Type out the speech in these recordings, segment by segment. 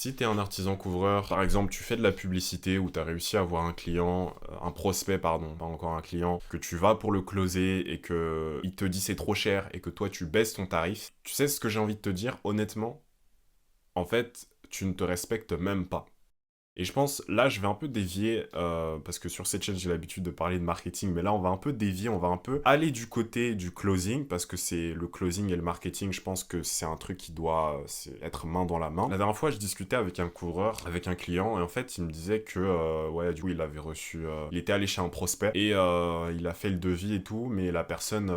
Si t'es un artisan couvreur, par exemple, tu fais de la publicité ou t'as réussi à avoir un client, un prospect, pardon, pas encore un client, que tu vas pour le closer et que il te dit c'est trop cher et que toi tu baisses ton tarif, tu sais ce que j'ai envie de te dire, honnêtement, en fait, tu ne te respectes même pas. Et je pense, là, je vais un peu dévier, parce que sur cette chaîne, j'ai l'habitude de parler de marketing, mais là, on va un peu dévier, on va un peu aller du côté du closing, parce que c'est le closing et le marketing, je pense que c'est un truc qui doit être main dans la main. La dernière fois, je discutais avec un coureur, avec un client, et en fait, il me disait que, ouais, du coup, il avait reçu, il était allé chez un prospect, et il a fait le devis et tout, mais la personne,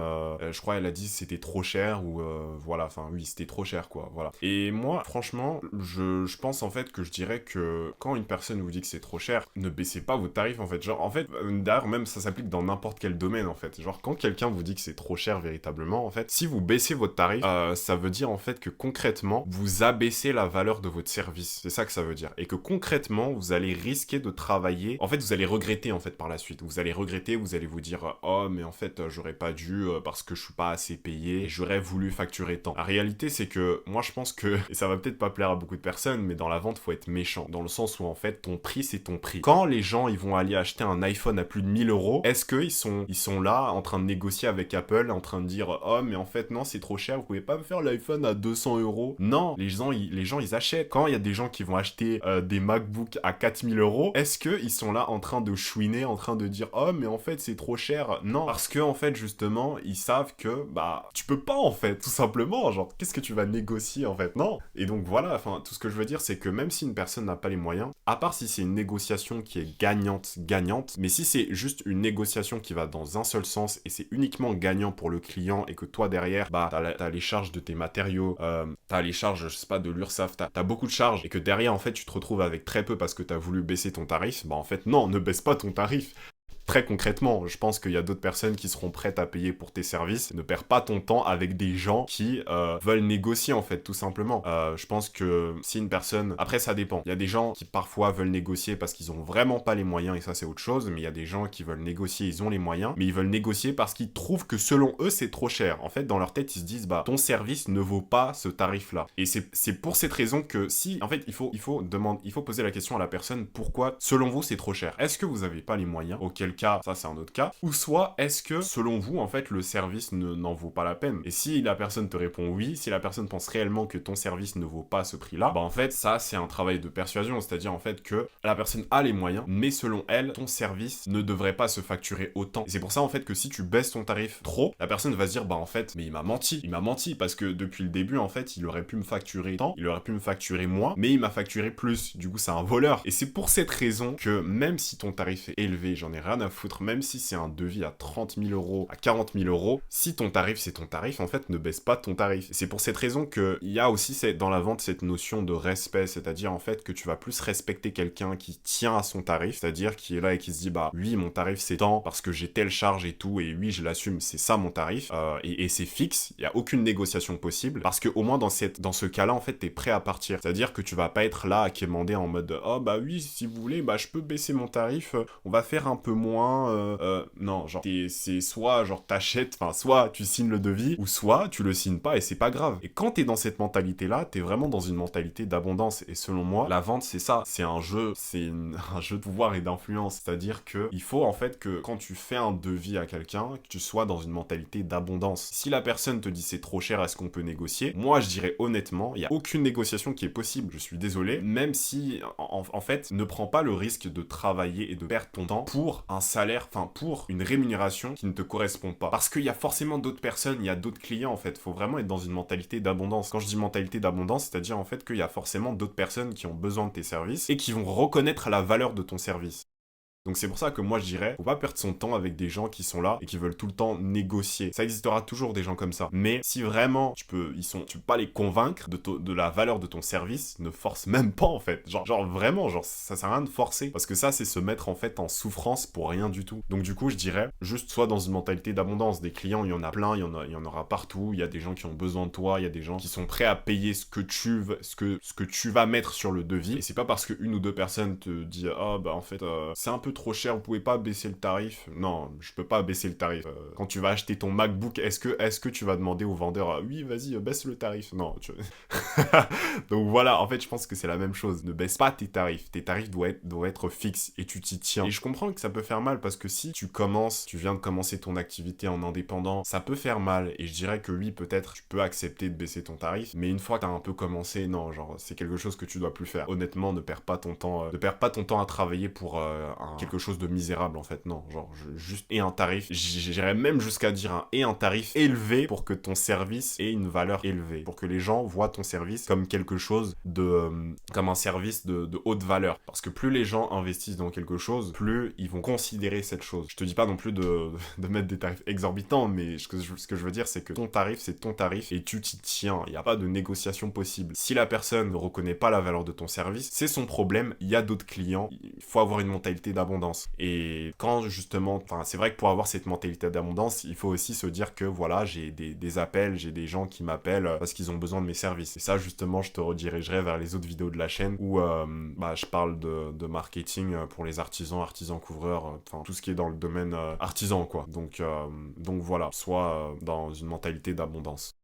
je crois, elle a dit c'était trop cher, ou voilà, enfin, oui, c'était trop cher, quoi, voilà. Et moi, franchement, je pense en fait que je dirais que quand une personne vous dit que c'est trop cher, ne baissez pas vos tarifs en fait. Genre, en fait, d'ailleurs, même ça s'applique dans n'importe quel domaine en fait. Genre, quand quelqu'un vous dit que c'est trop cher véritablement, en fait, si vous baissez votre tarif, ça veut dire en fait que concrètement, vous abaissez la valeur de votre service. C'est ça que ça veut dire. Et que concrètement, vous allez risquer de travailler. En fait, vous allez regretter en fait par la suite. Vous allez regretter, vous allez vous dire, oh, mais en fait, j'aurais pas dû parce que je suis pas assez payé et j'aurais voulu facturer tant. La réalité, c'est que moi, je pense que, et ça va peut-être pas plaire à beaucoup de personnes, mais dans la vente, faut être méchant. Dans le sens où en fait, ton prix, c'est ton prix. Quand les gens, ils vont aller acheter un iPhone à plus de 1000 euros, est-ce qu'ils sont là, en train de négocier avec Apple, en train de dire, oh, mais en fait, non, c'est trop cher, vous pouvez pas me faire l'iPhone à 200 euros? Non, les gens, ils achètent. Quand il y a des gens qui vont acheter des MacBooks à 4000 euros, est-ce qu'ils sont là en train de chouiner, en train de dire, oh, mais en fait, c'est trop cher? Non, parce que, en fait, justement, ils savent que, bah, tu peux pas, en fait, tout simplement. Genre, qu'est-ce que tu vas négocier, en fait? Non. Et donc, voilà, enfin, tout ce que je veux dire, c'est que même si une personne n'a pas les moyens, à part si c'est une négociation qui est gagnante, mais si c'est juste une négociation qui va dans un seul sens et c'est uniquement gagnant pour le client et que toi derrière, bah, t'as les charges de tes matériaux, t'as les charges, je sais pas, de l'URSSAF, t'as beaucoup de charges et que derrière, en fait, tu te retrouves avec très peu parce que t'as voulu baisser ton tarif, bah, en fait, non, ne baisse pas ton tarif. Très concrètement, je pense qu'il y a d'autres personnes qui seront prêtes à payer pour tes services. Ne perds pas ton temps avec des gens qui veulent négocier en fait, tout simplement. Je pense que si une personne... Après, ça dépend. Il y a des gens qui parfois veulent négocier parce qu'ils ont vraiment pas les moyens et ça c'est autre chose. Mais il y a des gens qui veulent négocier, ils ont les moyens, mais ils veulent négocier parce qu'ils trouvent que selon eux c'est trop cher. En fait, dans leur tête, ils se disent bah ton service ne vaut pas ce tarif-là. Et c'est pour cette raison que si... En fait, il faut poser la question à la personne pourquoi selon vous c'est trop cher. Est-ce que vous avez pas les moyens? Auquel cas, ça c'est un autre cas, ou soit est-ce que, selon vous, en fait, le service n'en vaut pas la peine? Et si la personne te répond oui, si la personne pense réellement que ton service ne vaut pas ce prix-là, bah en fait, ça c'est un travail de persuasion, c'est-à-dire en fait que la personne a les moyens, mais selon elle, ton service ne devrait pas se facturer autant. Et c'est pour ça en fait que si tu baisses ton tarif trop, la personne va se dire bah en fait, mais il m'a menti, parce que depuis le début, en fait, il aurait pu me facturer tant, il aurait pu me facturer moins, mais il m'a facturé plus, du coup c'est un voleur. Et c'est pour cette raison que même si ton tarif est élevé, j'en ai rien à foutre, même si c'est un devis à 30 000 euros, à 40 000 euros, si ton tarif c'est ton tarif, en fait, ne baisse pas ton tarif. Et c'est pour cette raison qu'il y a aussi dans la vente cette notion de respect, c'est-à-dire en fait que tu vas plus respecter quelqu'un qui tient à son tarif, c'est-à-dire qui est là et qui se dit bah oui mon tarif c'est tant parce que j'ai telle charge et tout, et oui je l'assume, c'est ça mon tarif, et c'est fixe, il y a aucune négociation possible, parce que au moins dans ce cas-là en fait t'es prêt à partir, c'est-à-dire que tu vas pas être là à quémander en mode oh bah oui si vous voulez bah je peux baisser mon tarif, on va faire un peu moins, non, genre, c'est soit, genre, t'achètes, enfin, soit tu signes le devis, ou soit tu le signes pas et c'est pas grave. Et quand t'es dans cette mentalité-là, t'es vraiment dans une mentalité d'abondance. Et selon moi, la vente, c'est ça. C'est un jeu, un jeu de pouvoir et d'influence. C'est-à-dire que il faut, en fait, que quand tu fais un devis à quelqu'un, que tu sois dans une mentalité d'abondance. Si la personne te dit c'est trop cher, est-ce qu'on peut négocier? Moi, je dirais honnêtement, il y a aucune négociation qui est possible. Je suis désolé. Même si, en fait, ne prends pas le risque de travailler et de perdre ton temps pour un salaire, enfin, pour une rémunération qui ne te correspond pas. Parce qu'il y a forcément d'autres personnes, il y a d'autres clients en fait. Faut vraiment être dans une mentalité d'abondance. Quand je dis mentalité d'abondance, c'est-à-dire en fait qu'il y a forcément d'autres personnes qui ont besoin de tes services et qui vont reconnaître la valeur de ton service. Donc c'est pour ça que moi je dirais, faut pas perdre son temps avec des gens qui sont là et qui veulent tout le temps négocier. Ça existera toujours des gens comme ça. Mais si vraiment tu peux pas les convaincre de la valeur de ton service, ne force même pas en fait. Genre vraiment, genre ça sert à rien de forcer. Parce que ça c'est se mettre en fait en souffrance pour rien du tout. Donc du coup je dirais, juste sois dans une mentalité d'abondance. Des clients il y en a plein, il y en aura partout. Il y a des gens qui ont besoin de toi, il y a des gens qui sont prêts à payer ce que tu vas mettre sur le devis. Et c'est pas parce que une ou deux personnes te disent ah bah en fait c'est un peu trop cher, vous pouvez pas baisser le tarif. Non, je peux pas baisser le tarif. Quand tu vas acheter ton MacBook, est-ce que tu vas demander au vendeur, oui, vas-y, baisse le tarif? Non, Donc voilà, en fait, je pense que c'est la même chose. Ne baisse pas tes tarifs. Tes tarifs doivent être fixes et tu t'y tiens. Et je comprends que ça peut faire mal parce que si tu viens de commencer ton activité en indépendant, ça peut faire mal. Et je dirais que oui, peut-être, tu peux accepter de baisser ton tarif. Mais une fois que t'as un peu commencé, non, genre, c'est quelque chose que tu dois plus faire. Honnêtement, ne perds pas ton temps, ne perds pas ton temps à travailler pour quelque chose de misérable, en fait. Non, genre, juste et un tarif. J'irais même jusqu'à dire un tarif élevé pour que ton service ait une valeur élevée. Pour que les gens voient ton service comme quelque chose comme un service de haute valeur. Parce que plus les gens investissent dans quelque chose, plus ils vont considérer cette chose. Je te dis pas non plus de mettre des tarifs exorbitants, mais ce que je veux dire, c'est que ton tarif, c'est ton tarif et tu t'y tiens. Il n'y a pas de négociation possible. Si la personne ne reconnaît pas la valeur de ton service, c'est son problème. Il y a d'autres clients. Il faut avoir une mentalité d'abondance. Et quand justement, c'est vrai que pour avoir cette mentalité d'abondance, il faut aussi se dire que voilà, j'ai des appels, j'ai des gens qui m'appellent parce qu'ils ont besoin de mes services. Et ça, justement, je te redirigerai vers les autres vidéos de la chaîne où je parle de marketing pour les artisans couvreurs, enfin tout ce qui est dans le domaine artisan, quoi. Donc voilà, soit dans une mentalité d'abondance.